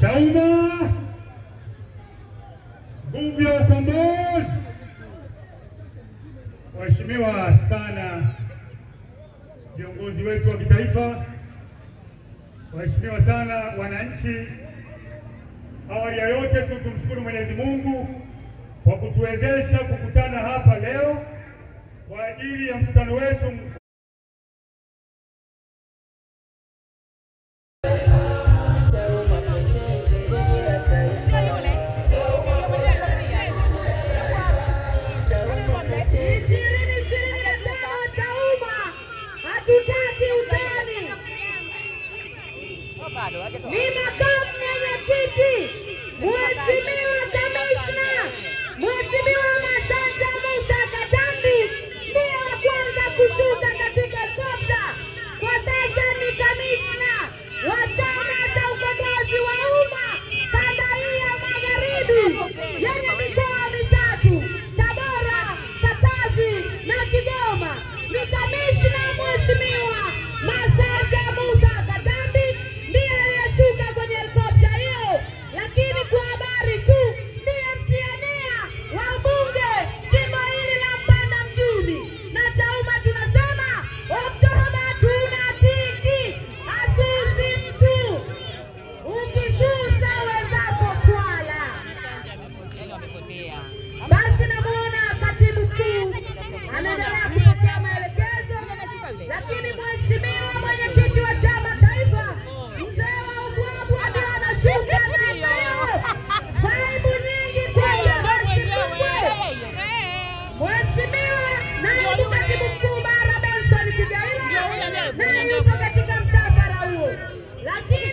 Chauma, nguvu ya ukombozi. Waheshimiwa sana viongozi wetu wa kitaifa, waheshimiwa sana wananchi, awali ya yote tumshukuru Mwenyezi Mungu kwa kutuwezesha kukutana hapa leo kwa ajili ya mkutano wetu ni makamu mwenyekiti Mheshimiwa Kamishna Mheshimiwa Masanja Musa Katambi ndiye wa kwanza kushuka katika helikopta. Kwa sasa ni kamishna wa chama cha ukombozi wa umma kanda hii ya magharibi yenye mikoa mitatu Tabora, Katavi na Kigoma. Ni kamishna Mheshimiwa Masanja Musa Katambi ndiye aliyeshuka kwenye helikopta hiyo, lakini kwa habari tu ndiye mtiania wa bunge jimbo hili la Mpanda mjini. Na Chauma tunasema Oktoba tunatiki, asusi mtu ukisusa wezako kwala. Basi namuona katibu mkuu anaendelea kupokea maelekezo, lakini mheshimiwa mwenyekiti wa chama taifa mzee wa Ugwabu ndio anashuka sasa leo. Vaibu nyingi kwenda mheshimiwa naibu katibu mkuu Mara Benson Kigaila naye yuko katika msafara huo, lakini